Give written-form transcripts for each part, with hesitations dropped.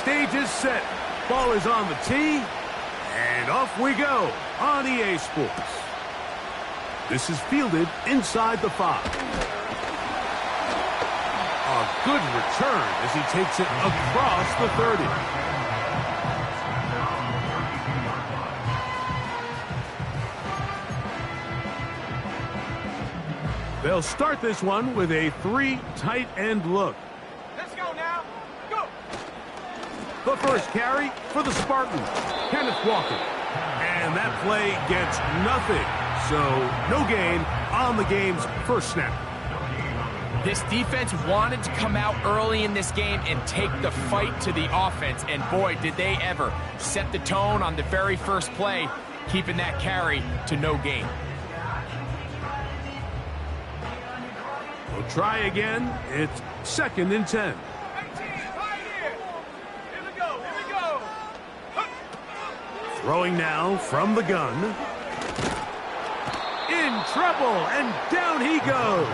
Stage is set. Ball is on the tee. And off we go on EA Sports. This is fielded inside the 5. A good return as he takes it across the 30. They'll start this one with a 3 tight end look. Let's go now. Go. The first carry for the Spartans, Kenneth Walker. And that play gets nothing. So no gain on the game's first snap. This defense wanted to come out early in this game and take the fight to the offense. And boy, did they ever set the tone on the very first play, keeping that carry to no gain. We'll try again. It's 2nd and 10. Throwing now from the gun. In trouble, and down he goes.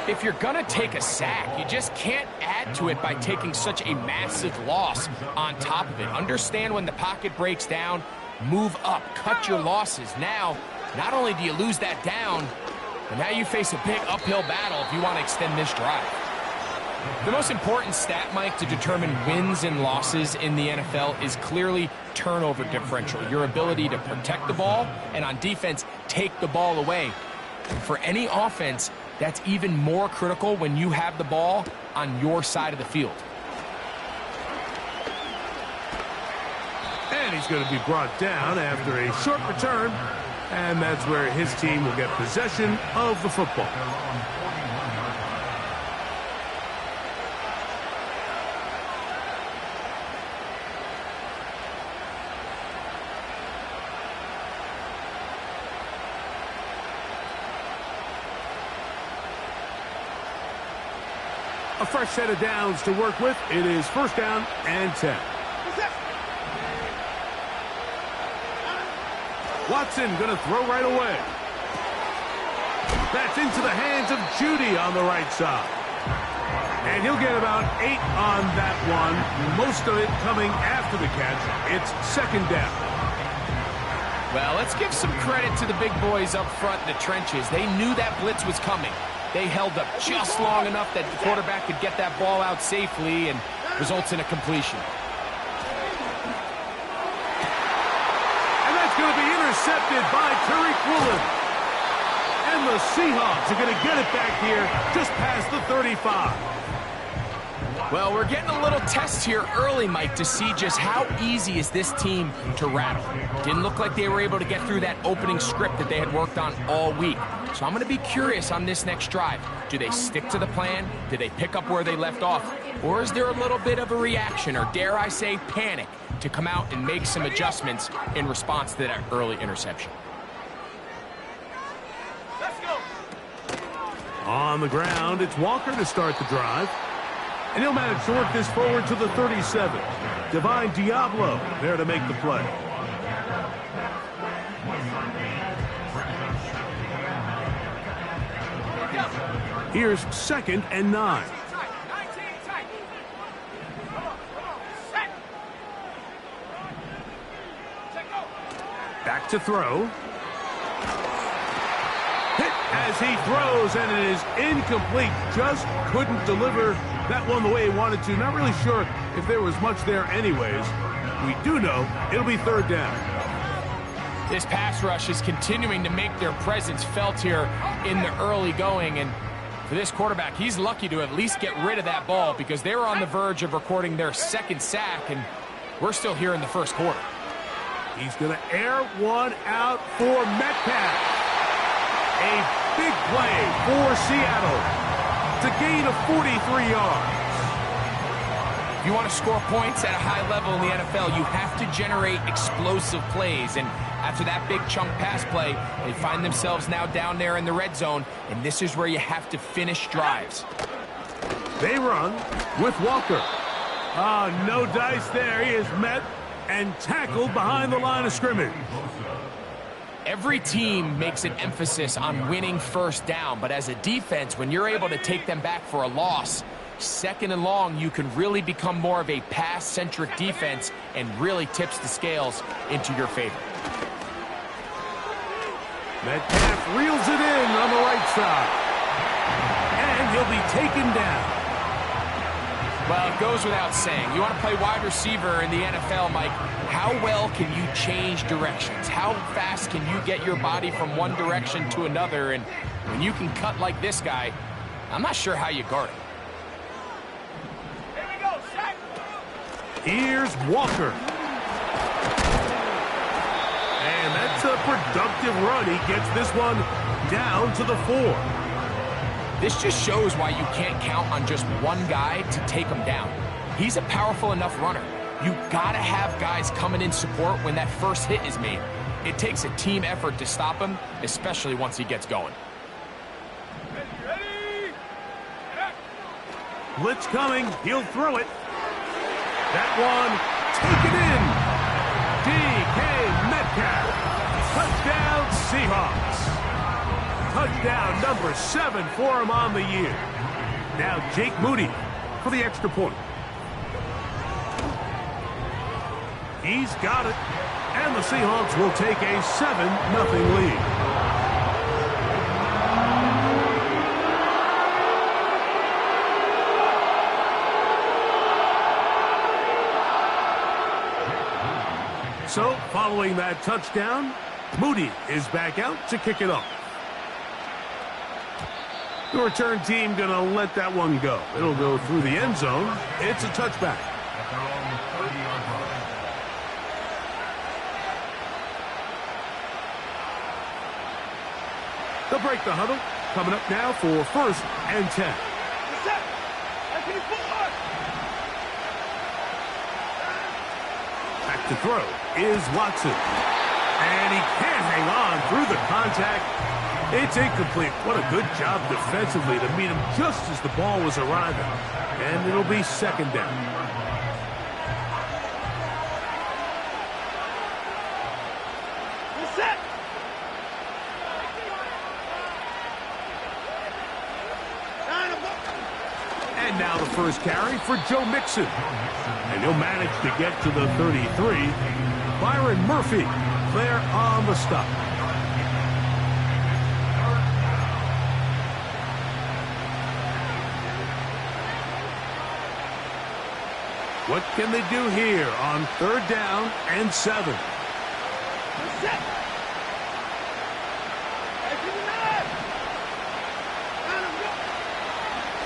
If you're going to take a sack, you just can't add to it by taking such a massive loss on top of it. Understand when the pocket breaks down, move up, cut your losses. Now, not only do you lose that down, but now you face a big uphill battle if you want to extend this drive. The most important stat, Mike, to determine wins and losses in the NFL is clearly turnover differential, your ability to protect the ball and on defense, take the ball away. For any offense, that's even more critical when you have the ball on your side of the field. And he's going to be brought down after a short return, and that's where his team will get possession of the football. A fresh set of downs to work with. It is 1st down and 10. Watson going to throw right away. That's into the hands of Judy on the right side. And he'll get about 8 on that one. Most of it coming after the catch. It's 2nd down. Well, let's give some credit to the big boys up front in the trenches. They knew that blitz was coming. They held up just long enough that the quarterback could get that ball out safely and results in a completion. And that's going to be intercepted by Tariq Woolen. And the Seahawks are going to get it back here just past the 35. Well, we're getting a little test here early, Mike, to see just how easy is this team to rattle. Didn't look like they were able to get through that opening script that they had worked on all week. So I'm going to be curious on this next drive. Do they stick to the plan? Do they pick up where they left off? Or is there a little bit of a reaction, or dare I say panic, to come out and make some adjustments in response to that early interception? Let's go. On the ground, it's Walker to start the drive. And he'll manage to work this forward to the 37. Divine Diablo there to make the play. Here's 2nd and 9. Back to throw. Hit as he throws, and it is incomplete. Just couldn't deliver that one the way he wanted to. Not really sure if there was much there anyways. We do know it'll be 3rd down. This pass rush is continuing to make their presence felt here in the early going, and for this quarterback, he's lucky to at least get rid of that ball because they were on the verge of recording their 2nd sack, and we're still here in the 1st quarter. He's going to air one out for Metcalf. A big play for Seattle to gain of 43 yards. If you want to score points at a high level in the NFL, you have to generate explosive plays. And after that big chunk pass play, they find themselves now down there in the red zone, and this is where you have to finish drives. They run with Walker. No dice there. He is met and tackled behind the line of scrimmage. Every team makes an emphasis on winning 1st down, but as a defense, when you're able to take them back for a loss, second and long, you can really become more of a pass-centric defense and really tips the scales into your favor. Metcalf reels it in on the right side. And he'll be taken down. Well, it goes without saying. You want to play wide receiver in the NFL, Mike, how well can you change directions? How fast can you get your body from one direction to another? And when you can cut like this guy, I'm not sure how you guard it. Here we go, sack. Here's Walker. And that's a productive run. He gets this one down to the 4. This just shows why you can't count on just one guy to take him down. He's a powerful enough runner. You gotta have guys coming in support when that first hit is made. It takes a team effort to stop him, especially once he gets going. Ready? Blitz coming. He'll throw it. That one taken in. DK Metcalf. Touchdown Seahawks. Touchdown number 7 for him on the year. Now Jake Moody for the extra point. He's got it. And the Seahawks will take a 7-0 lead. So, following that touchdown, Moody is back out to kick it off. The return team going to let that one go. It'll go through the end zone. It's a touchback. They'll break the huddle. Coming up now for 1st and 10. Back to throw is Watson. And he can't hang on through the contact. It's incomplete. What a good job defensively to meet him just as the ball was arriving. And it'll be 2nd down. Set. And now the first carry for Joe Mixon. And he'll manage to get to the 33. Byron Murphy there on the stop. What can they do here on 3rd down and 7?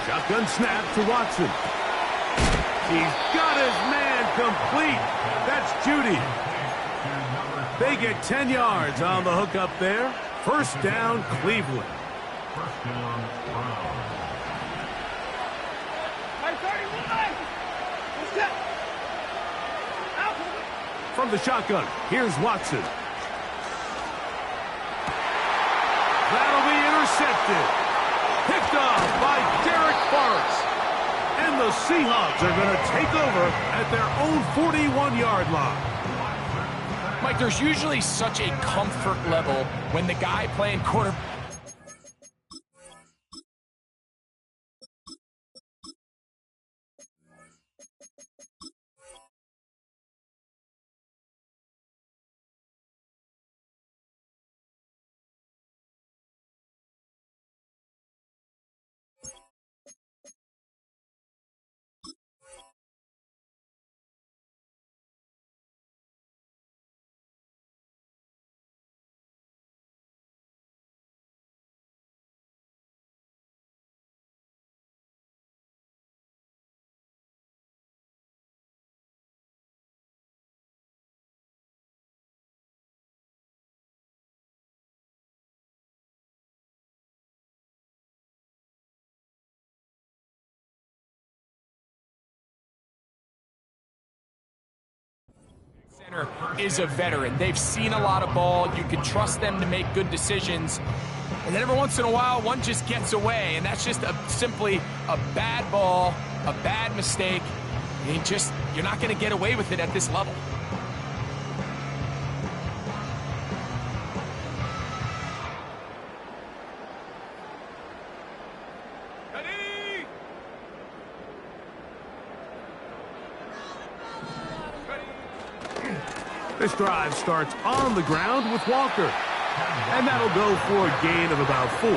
Shotgun snap to Watson. He's got his man complete. That's Judy. They get 10 yards on the hook up there. 1st down, Cleveland. From the shotgun, here's Watson. That'll be intercepted. Picked off by Derek Forrest. And the Seahawks are going to take over at their own 41-yard line. Mike, there's usually such a comfort level when the guy playing quarterback. Center is a veteran. They've seen a lot of ball. You can trust them to make good decisions. And then every once in a while, one just gets away, and that's just simply a bad ball, a bad mistake. You're not going to get away with it at this level. This drive starts on the ground with Walker. And that'll go for a gain of about 4.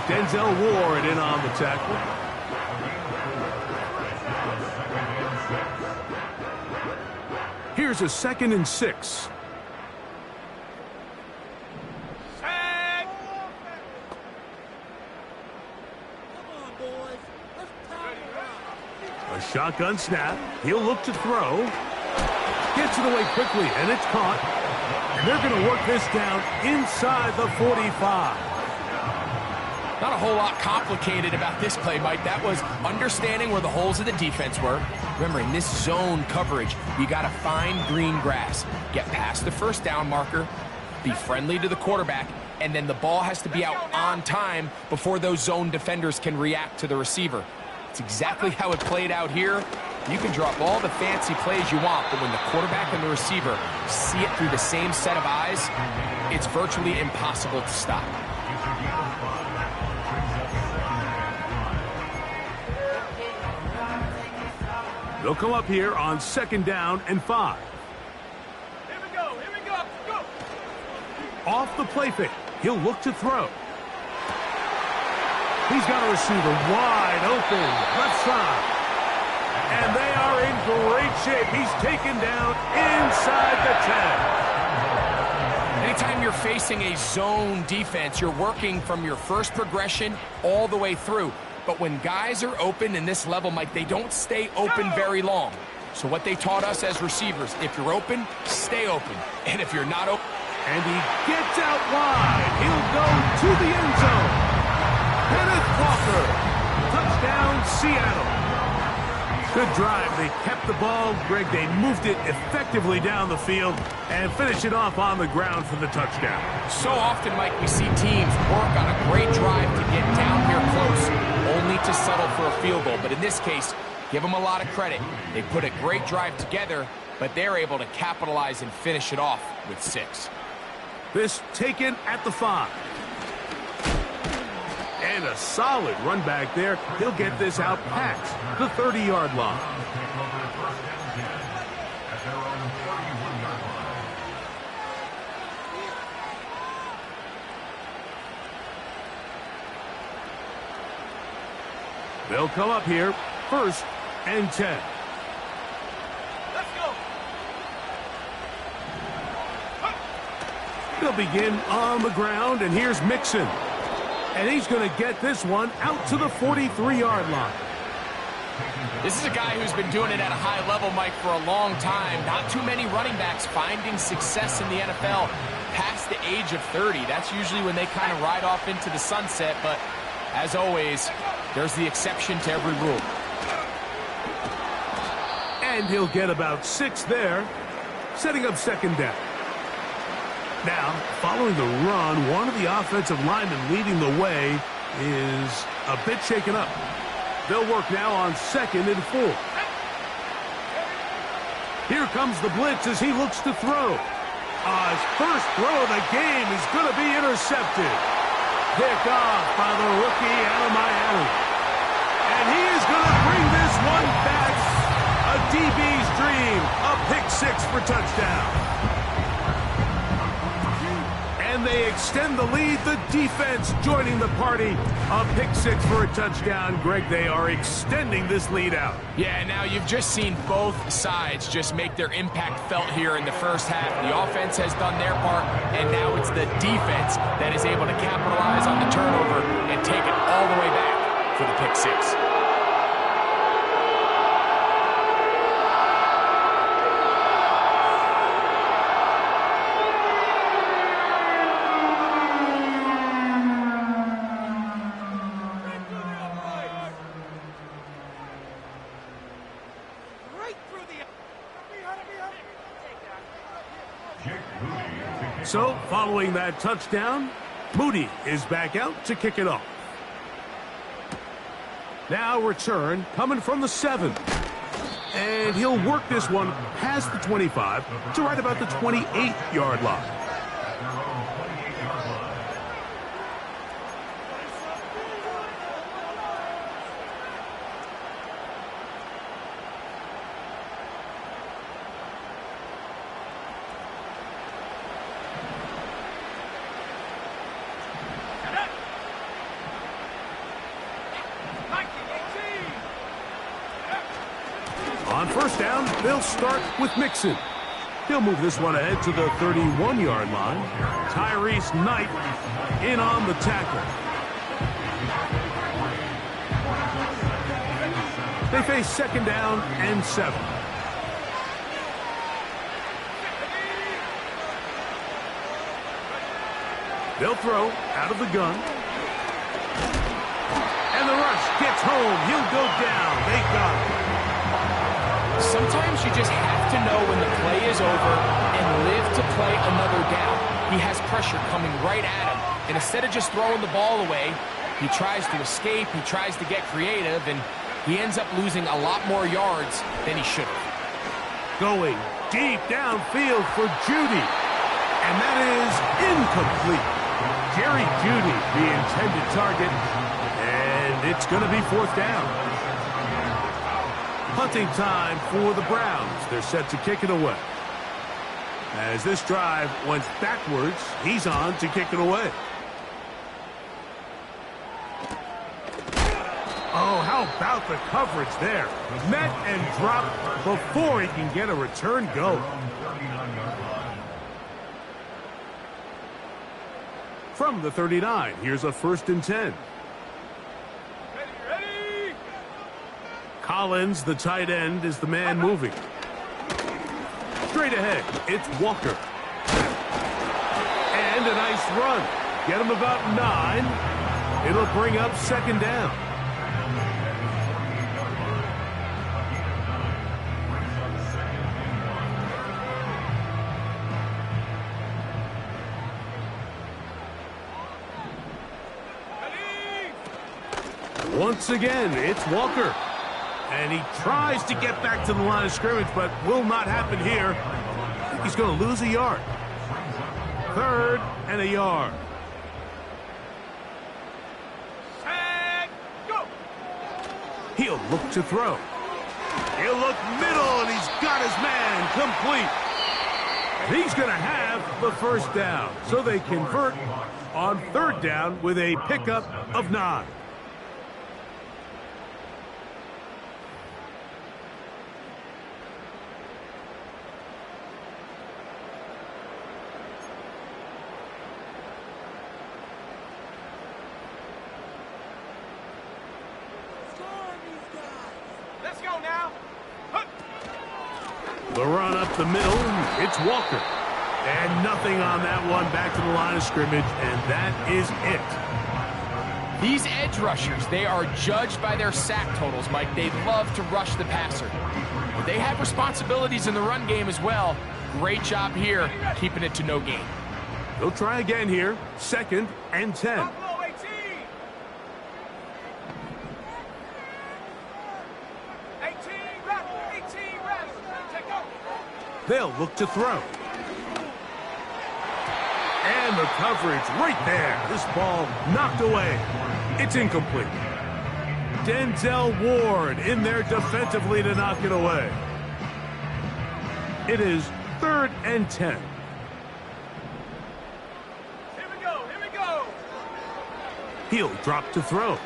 Denzel Ward in on the tackle. Here's a 2nd and 6. Sack! A shotgun snap. He'll look to throw. Gets it away quickly, and it's caught. And they're going to work this down inside the 45. Not a whole lot complicated about this play, Mike. That was understanding where the holes of the defense were. Remember, in this zone coverage, you got to find green grass. Get past the first down marker, be friendly to the quarterback, and then the ball has to be out on time before those zone defenders can react to the receiver. It's exactly how it played out here. You can drop all the fancy plays you want, but when the quarterback and the receiver see it through the same set of eyes, it's virtually impossible to stop. They'll come up here on 2nd down and 5. Here we go, go! Off the play fake, he'll look to throw. He's got a receiver wide open, left side. And they are in great shape. He's taken down inside the 10. Anytime you're facing a zone defense, you're working from your first progression all the way through. But when guys are open in this level, Mike, they don't stay open very long. So what they taught us as receivers, if you're open, stay open. And if you're not open... And he gets out wide. He'll go to the end zone. Kenneth Walker. Touchdown, Seattle. Good drive. They kept the ball. Greg, they moved it effectively down the field and finished it off on the ground for the touchdown. So often, Mike, we see teams work on a great drive to get down here close, only to settle for a field goal. But in this case, give them a lot of credit. They put a great drive together, but they're able to capitalize and finish it off with 6. This taken at the 5. And a solid run back there. He'll get this out past the 30-yard line. They'll come up here, 1st and 10. Let's go! They'll begin on the ground, and here's Mixon. And he's going to get this one out to the 43-yard line. This is a guy who's been doing it at a high level, Mike, for a long time. Not too many running backs finding success in the NFL past the age of 30. That's usually when they kind of ride off into the sunset, but as always, there's the exception to every rule. And he'll get about 6 there, setting up 2nd down. Now, following the run, one of the offensive linemen leading the way is a bit shaken up. They'll work now on 2nd and 4. Here comes the blitz as he looks to throw. His first throw of the game is going to be intercepted. Pick off by the rookie out of Miami. And he is going to bring this one back. A DB's dream. A pick 6 for touchdown. And they extend the lead. The defense joining the party. A pick 6 for a touchdown. Greg, they are extending this lead out. Yeah, now you've just seen both sides just make their impact felt here in the first half. The offense has done their part, and now it's the defense that is able to capitalize on the turnover and take it all the way back for the pick 6. So, following that touchdown, Moody is back out to kick it off. Now return coming from the 7. And he'll work this one past the 25 to right about the 28-yard line. On first down, they'll start with Mixon. He'll move this one ahead to the 31-yard line. Tyrese Knight in on the tackle. They face second down and 7. They'll throw out of the gun. And the rush gets home. He'll go down. They got him. Sometimes you just have to know when the play is over and live to play another down. He has pressure coming right at him. And instead of just throwing the ball away, he tries to escape, he tries to get creative, and he ends up losing a lot more yards than he should have. Going deep downfield for Judy. And that is incomplete. Jerry Judy, the intended target. And it's going to be fourth down. Punting time for the Browns. They're set to kick it away. As this drive went backwards, he's on to kick it away. Oh, how about the coverage there? Met and dropped before he can get a return going. From the 39, here's a 1st and 10. Ready! Collins, the tight end, is the man moving. Straight ahead, it's Walker. And a nice run. Get him about 9. It'll bring up second down. Once again, it's Walker. And he tries to get back to the line of scrimmage, but will not happen here. He's going to lose a yard. 3rd and a yard. Set, go! He'll look to throw. He'll look middle, and he's got his man complete. And he's going to have the first down. So they convert on 3rd down with a pickup of 9. Let's go now. The run up the middle, it's Walker. And nothing on that one, back to the line of scrimmage, and that is it. These edge rushers, they are judged by their sack totals, Mike. They love to rush the passer. But they have responsibilities in the run game as well. Great job here, keeping it to no gain. They'll try again here, 2nd and 10. Buffalo 18. 18 reps. Take go. They'll look to throw. And the coverage right there. This ball knocked away. It's incomplete. Denzel Ward in there defensively to knock it away. It is 3rd and 10. Here we go. He'll drop to throw.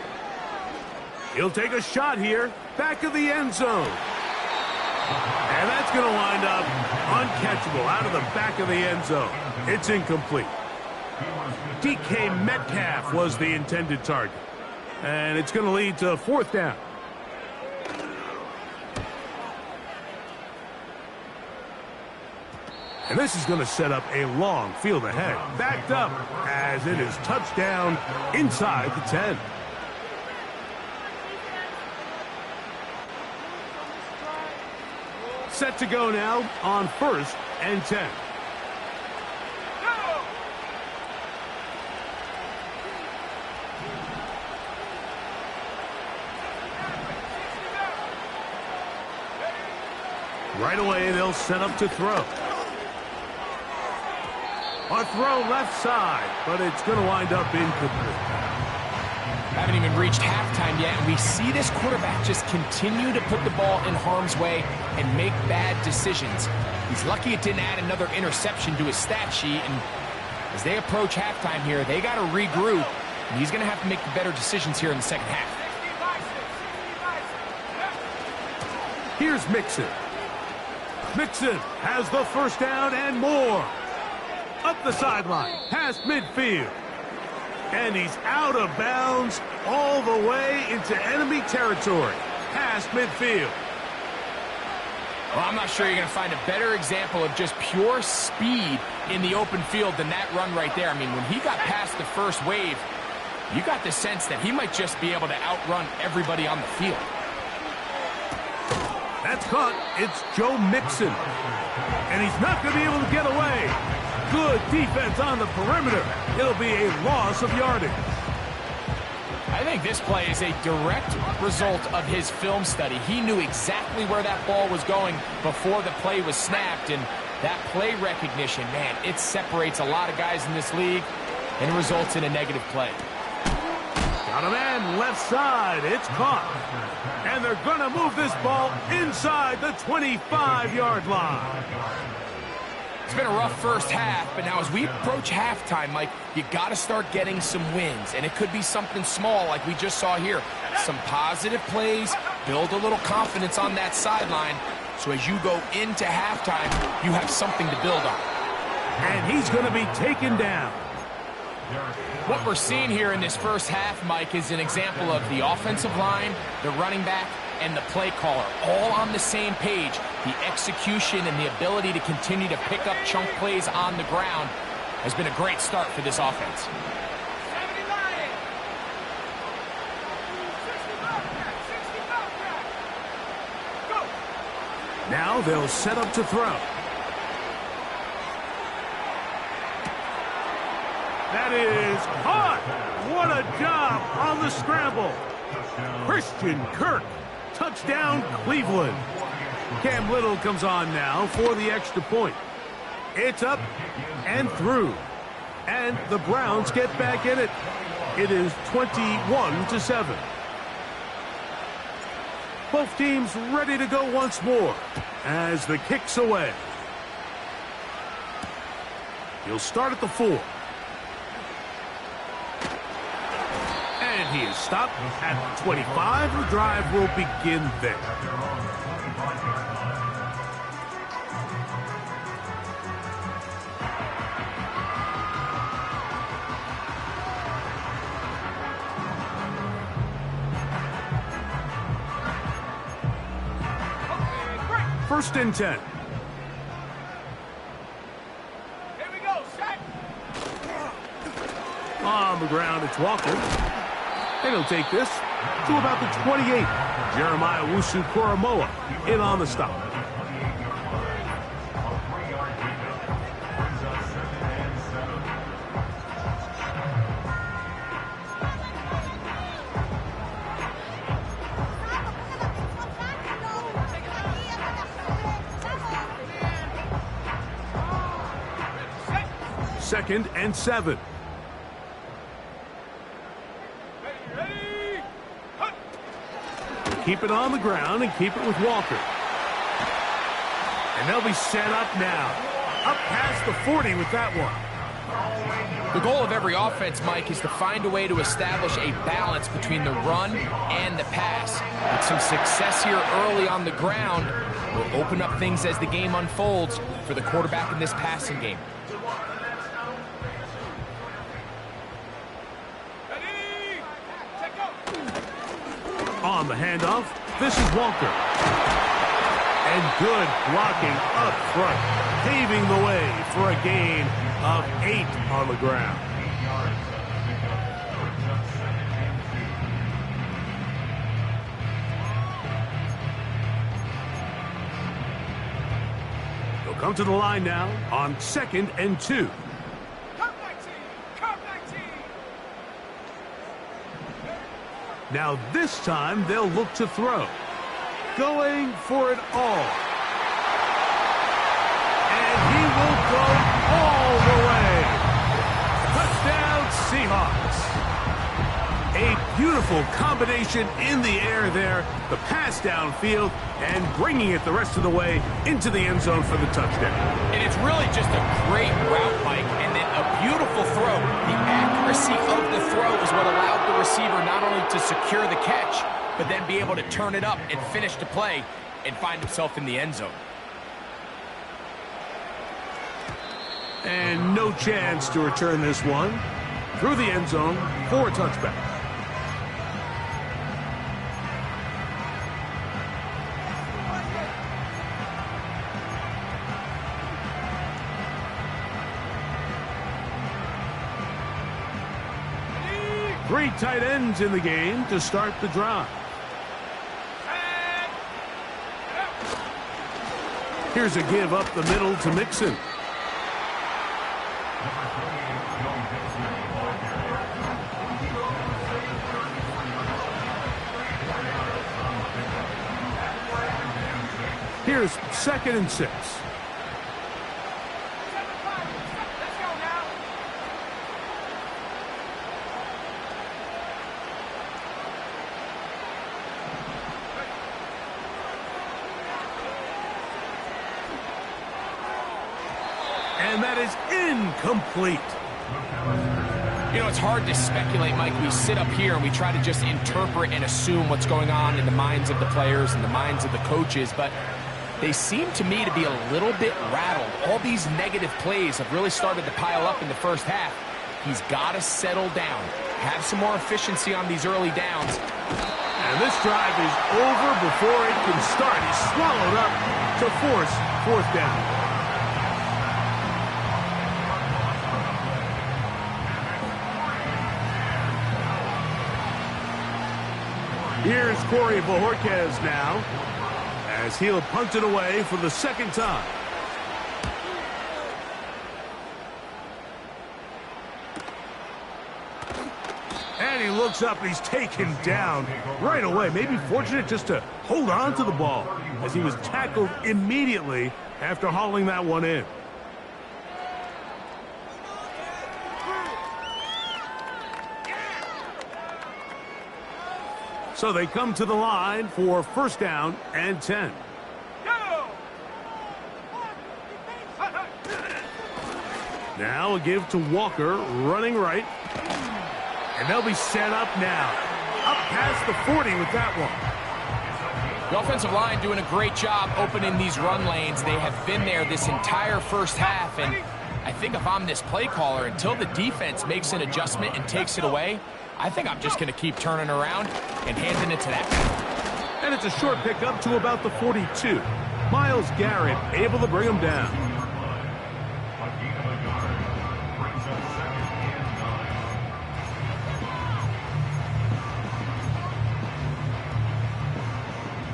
He'll take a shot here. Back of the end zone. And that's going to wind up uncatchable out of the back of the end zone. It's incomplete. DK Metcalf was the intended target. And it's going to lead to 4th down. And this is going to set up a long field ahead. Backed up as it is touchdown inside the 10. Set to go now on 1st and 10. Right away, they'll set up to throw. A throw left side, but it's going to wind up incomplete. Haven't even reached halftime yet, and we see this quarterback just continue to put the ball in harm's way and make bad decisions. He's lucky it didn't add another interception to his stat sheet, and as they approach halftime here, they got to regroup, and he's going to have to make the better decisions here in the second half. Here's Mixon. Mixon has the first down and more. Up the sideline, past midfield. And he's out of bounds all the way into enemy territory. Past midfield. Well, I'm not sure you're going to find a better example of just pure speed in the open field than that run right there. I mean, when he got past the first wave, you got the sense that he might just be able to outrun everybody on the field. That's caught. It's Joe Mixon. And he's not going to be able to get away. Good defense on the perimeter. It'll be a loss of yardage. I think this play is a direct result of his film study. He knew exactly where that ball was going before the play was snapped, and that play recognition, man, it separates a lot of guys in this league and results in a negative play. Got a man left side. It's caught. And they're going to move this ball inside the 25-yard line. It's been a rough first half, but now as we approach halftime, Mike, you got to start getting some wins, and it could be something small like we just saw here. Some positive plays, build a little confidence on that sideline, so as you go into halftime, you have something to build on. And he's going to be taken down. What we're seeing here in this first half, Mike, is an example of the offensive line, the running back, and the play caller all on the same page. The execution and the ability to continue to pick up chunk plays on the ground has been a great start for this offense. Now they'll set up to throw. That is caught. What a job on the scramble. Christian Kirk. Touchdown, Cleveland. Cam Little comes on now for the extra point. It's up and through. And the Browns get back in it. It is 21-7. Both teams ready to go once more as the kick's away. He'll start at the 4. And he is stopped at 25. The drive will begin there. First and 10. Here we go, set. On the ground, it's Walker. And he'll take this to about the 28. Jeremiah Wusu-Koromoa in on the stop. Second and 7. Ready? Hut. Keep it on the ground and keep it with Walker. And they'll be set up now. Up past the 40 with that one. The goal of every offense, Mike, is to find a way to establish a balance between the run and the pass. With some success here early on the ground will open up things as the game unfolds for the quarterback in this passing game. Ready? Check go. On the handoff, this is Walker. And good blocking up front, paving the way for a gain of 8 on the ground. They'll come to the line now on 2nd and 2. Curve 19. Curve 19. Now this time they'll look to throw. Going for it all. And he will go all the way. Touchdown Seahawks. A beautiful combination in the air there. The pass downfield and bringing it the rest of the way into the end zone for the touchdown. And it's really just a great route, Mike, and then a beautiful throw. The accuracy of the throw is what allowed the receiver not only to secure the catch, but then be able to turn it up and finish the play. and find himself in the end zone. And no chance to return this one through the end zone for a touchback. Three tight ends in the game to start the drive. Here's a give up the middle to Mixon. Here's 2nd and 6. And that is incomplete. You know, it's hard to speculate, Mike. We sit up here and we try to just interpret and assume what's going on in the minds of the players and the minds of the coaches, but they seem to me to be a little bit rattled. All these negative plays have really started to pile up in the first half. He's got to settle down, have some more efficiency on these early downs. And this drive is over before it can start. He's swallowed up to force 4th down. Here's Corey Bojorquez now, as he'll punt it away for the 2nd time. And he looks up, and he's taken down right away. Maybe fortunate just to hold on to the ball, as he was tackled immediately after hauling that one in. So they come to the line for 1st down and 10. Now a give to Walker, running right. And they'll be set up now. Up past the 40 with that one. The offensive line doing a great job opening these run lanes. They have been there this entire first half, and I think if I'm this play caller, until the defense makes an adjustment and takes it away, I think I'm just going to keep turning around and handing it to that guy. And it's a short pickup to about the 42. Myles Garrett able to bring him down.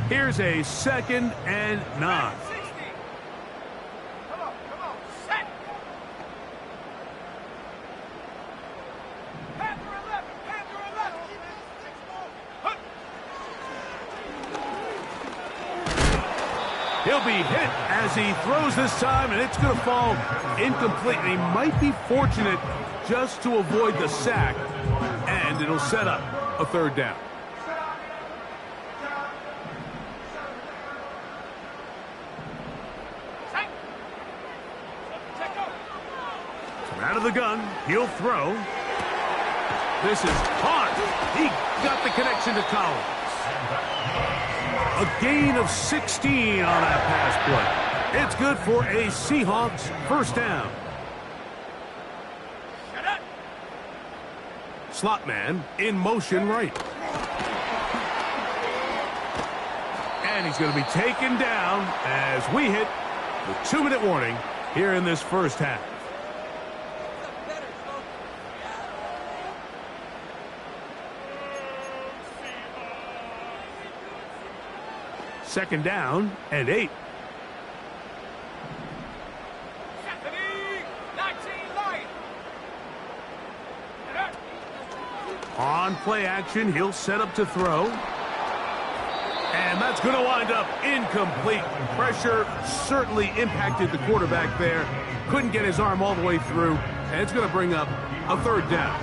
Here's a 2nd and 9. He'll be hit as he throws this time, and it's going to fall incomplete. And he might be fortunate just to avoid the sack, and it'll set up a 3rd down. From out of the gun, he'll throw. This is caught. He got the connection to Collins. A gain of 16 on that pass play. It's good for a Seahawks 1st down. Slot man in motion right. And he's going to be taken down as we hit the 2-minute warning here in this first half. Second down and 8. On play action, he'll set up to throw. And that's going to wind up incomplete. Pressure certainly impacted the quarterback there. Couldn't get his arm all the way through. And it's going to bring up a 3rd down.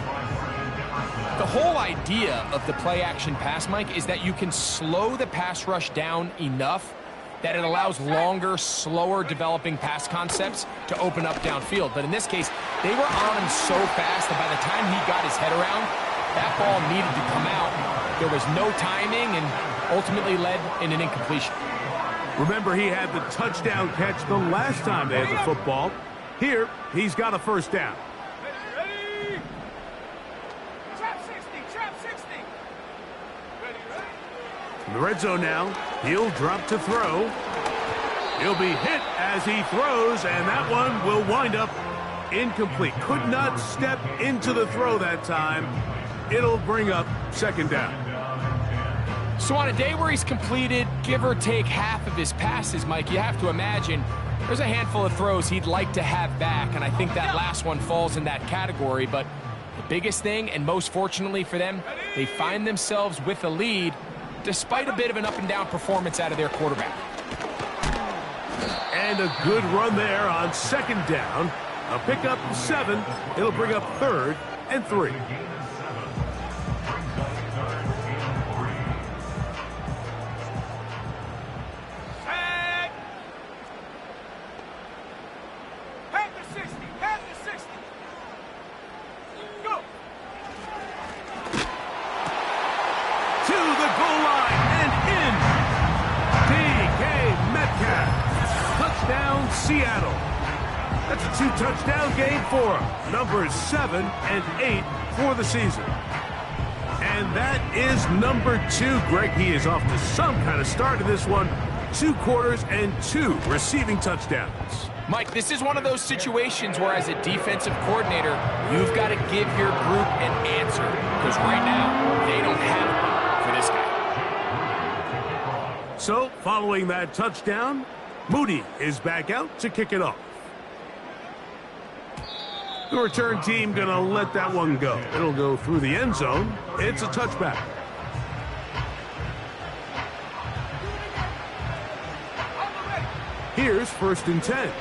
The whole idea of the play-action pass, Mike, is that you can slow the pass rush down enough that it allows longer, slower developing pass concepts to open up downfield. But in this case, they were on him so fast that by the time he got his head around, that ball needed to come out. There was no timing and ultimately led in an incompletion. Remember, he had the touchdown catch the last time they had the football. Here, he's got a first down. Ready? Trap 60, trap 60. Ready? In the red zone now, he'll drop to throw. He'll be hit as he throws, and that one will wind up incomplete. Could not step into the throw that time. It'll bring up second down. So on a day where he's completed, give or take half of his passes, Mike, you have to imagine there's a handful of throws he'd like to have back, and I think that last one falls in that category. But the biggest thing, and most fortunately for them, they find themselves with a lead despite a bit of an up-and-down performance out of their quarterback. And a good run there on second down. A pickup 7. It'll bring up 3rd and 3. Set. Head to 60, head to 60. Go. To the goal line and in. DK Metcalf. Touchdown, Seattle. That's a 2-touchdown game for him. Numbers 7 and 8 for the season. And that is number 2. Greg, he is off to some kind of start in this one. 2 quarters and 2 receiving touchdowns. Mike, this is one of those situations where as a defensive coordinator, you've got to give your group an answer. Because right now, they don't have one for this guy. So, following that touchdown, Moody is back out to kick it off. The return team going to let that one go. It'll go through the end zone. It's a touchback. Here's 1st and 10.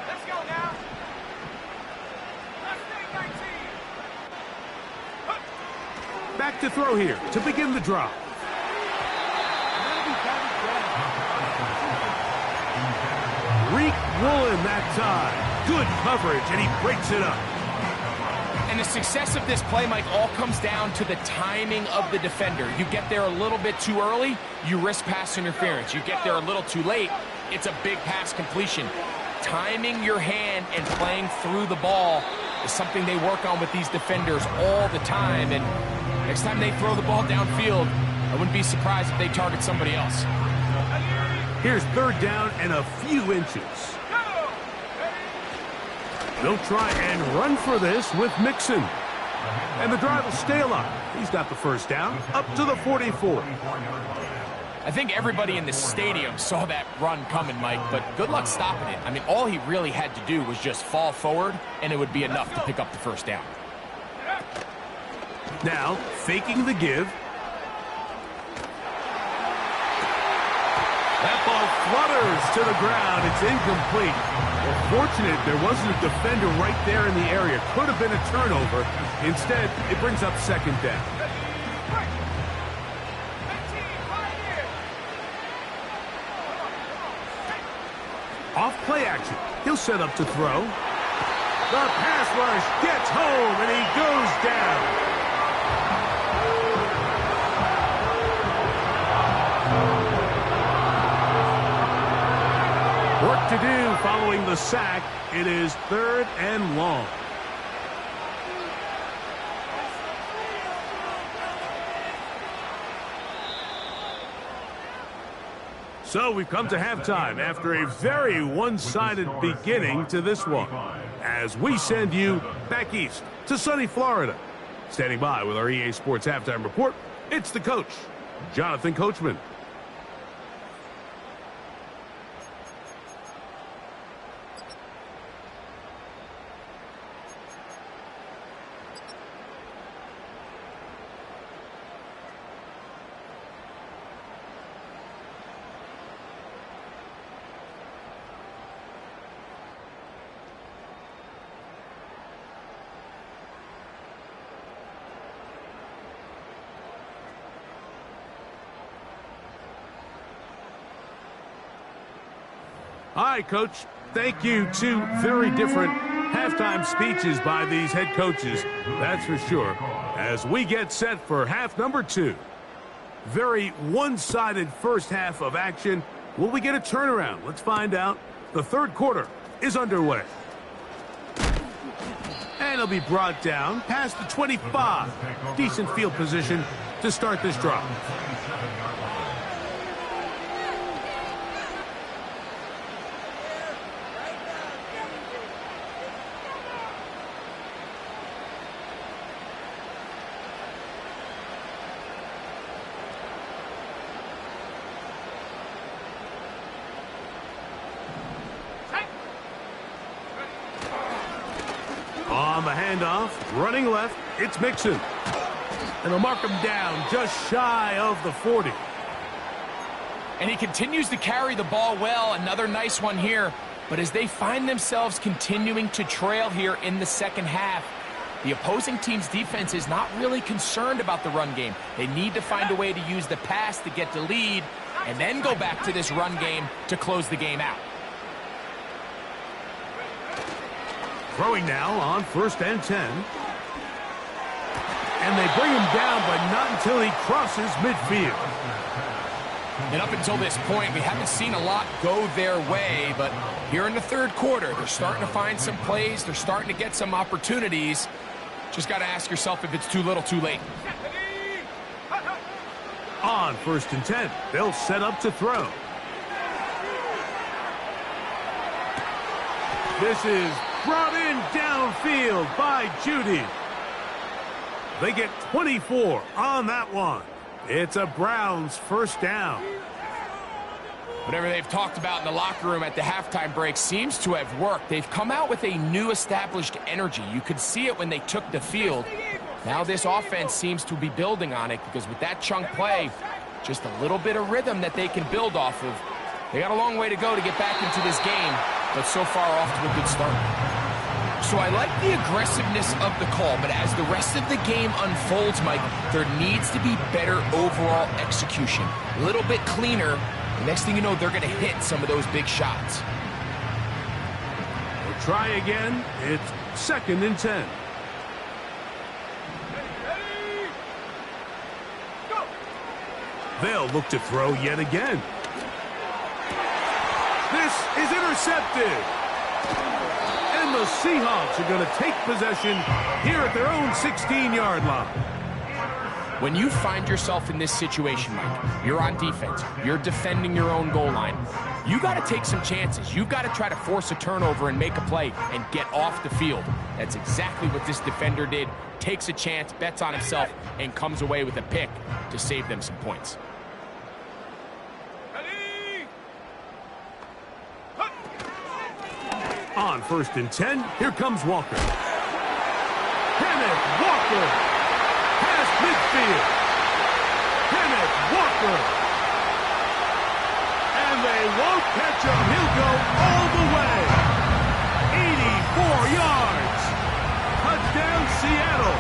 Let's go now. Let's take 19. Back to throw here to begin the drive. Reek Woolen that time. Good coverage, and he breaks it up. And the success of this play, Mike, all comes down to the timing of the defender. You get there a little bit too early, you risk pass interference. You get there a little too late, it's a big pass completion. Timing your hand and playing through the ball is something they work on with these defenders all the time. And next time they throw the ball downfield, I wouldn't be surprised if they target somebody else. Here's 3rd down and a few inches. They'll try and run for this with Mixon. And the drive will stay alive. He's got the first down up to the 44. I think everybody in the stadium saw that run coming, Mike, but good luck stopping it. I mean, all he really had to do was just fall forward, and it would be enough to pick up the first down. Now, faking the give. That ball flutters to the ground. It's incomplete. Well, fortunate there wasn't a defender right there in the area. Could have been a turnover. Instead, it brings up second down. Off play action. He'll set up to throw. The pass rush gets home, and he goes down. Work to do following the sack. It is 3rd and long. So we've come to halftime after a very one-sided beginning to this one, as we send you back east to sunny Florida. Standing by with our EA Sports Halftime Report, it's the coach, Jonathan Coachman. All right, Coach. Thank you. 2 very different halftime speeches by these head coaches, that's for sure, as we get set for half number 2. Very one-sided first half of action. Will we get a turnaround? Let's find out. The third quarter is underway. And it'll be brought down past the 25. Decent field position to start this drive. On the handoff, running left, it's Mixon. And they'll mark him down just shy of the 40. And he continues to carry the ball well. Another nice one here. But as they find themselves continuing to trail here in the second half, the opposing team's defense is not really concerned about the run game. They need to find a way to use the pass to get the lead and then go back to this run game to close the game out. Throwing now on 1st and 10. And they bring him down, but not until he crosses midfield. And up until this point, we haven't seen a lot go their way, but here in the third quarter, they're starting to find some plays. They're starting to get some opportunities. Just got to ask yourself if it's too little, too late. On 1st and 10, they'll set up to throw. This is brought in downfield by Judy. They get 24 on that one. It's a Browns first down. Whatever they've talked about in the locker room at the halftime break seems to have worked. They've come out with a new established energy. You could see it when they took the field. Now this offense seems to be building on it because with that chunk play, just a little bit of rhythm that they can build off of. They got a long way to go to get back into this game, but so far off to a good start. So I like the aggressiveness of the call, but as the rest of the game unfolds, Mike, there needs to be better overall execution. A little bit cleaner. The next thing you know, they're going to hit some of those big shots. We'll try again. It's 2nd and 10. They'll look to throw yet again. This is intercepted. And the Seahawks are going to take possession here at their own 16-yard line. When you find yourself in this situation, Mike, you're on defense, you're defending your own goal line, you got to take some chances. You've got to try to force a turnover and make a play and get off the field. That's exactly what this defender did. Takes a chance, bets on himself, and comes away with a pick to save them some points. On 1st and 10, here comes Walker. Kenneth Walker. Past midfield. Kenneth Walker. And they won't catch him. He'll go all the way. 84 yards. Touchdown, Seattle.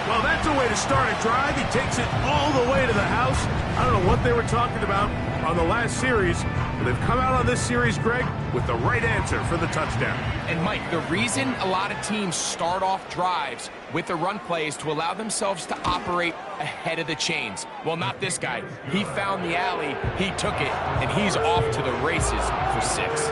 Well, that's a way to start a drive. He takes it all the way to the house. I don't know what they were talking about on the last series, but they've come out on this series, Greg, with the right answer for the touchdown. And, Mike, the reason a lot of teams start off drives with a run play is to allow themselves to operate ahead of the chains. Well, not this guy. He found the alley, he took it, and he's off to the races for 6.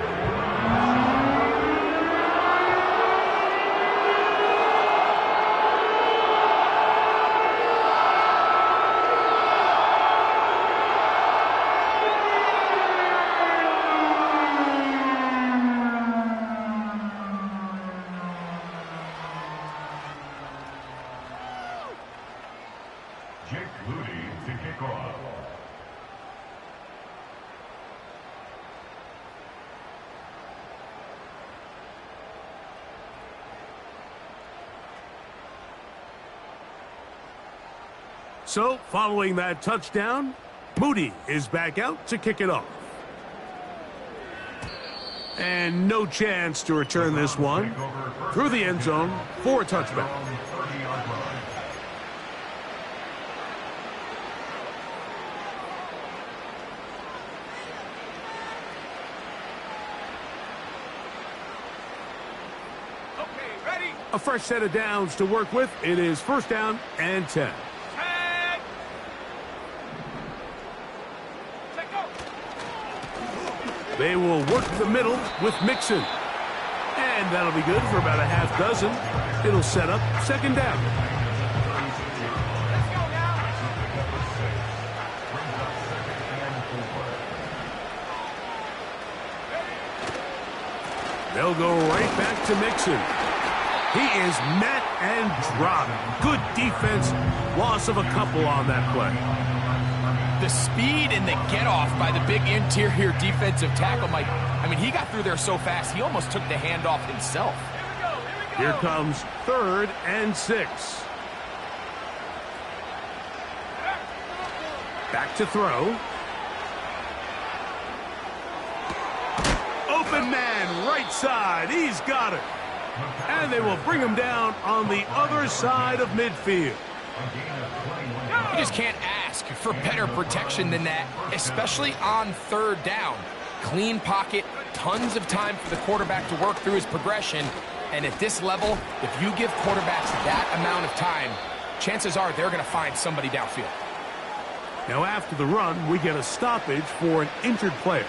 So, following that touchdown, Moody is back out to kick it off. And no chance to return this one through the end zone for a touchback. A fresh set of downs to work with. It is 1st down and 10. They will work the middle with Mixon. And that'll be good for about a half dozen. It'll set up second down. Let's go now. They'll go right back to Mixon. He is met and dropped. Good defense. Loss of a couple on that play. The speed and the get-off by the big interior defensive tackle, Mike. I mean, he got through there so fast, he almost took the handoff himself. Here comes 3rd and 6. Back to throw. Open man, right side. He's got it. And they will bring him down on the other side of midfield. You just can't ask for better protection than that, especially on 3rd down. Clean pocket, tons of time for the quarterback to work through his progression. And at this level, if you give quarterbacks that amount of time, chances are they're going to find somebody downfield. Now after the run, we get a stoppage for an injured player.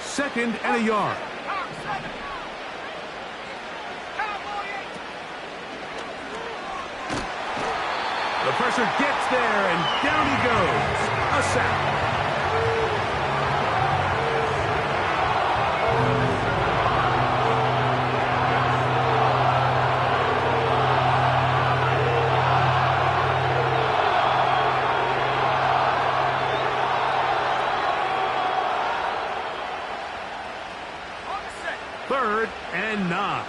2nd and a yard. The pressure gets there, and down he goes. A sack. Third and 9.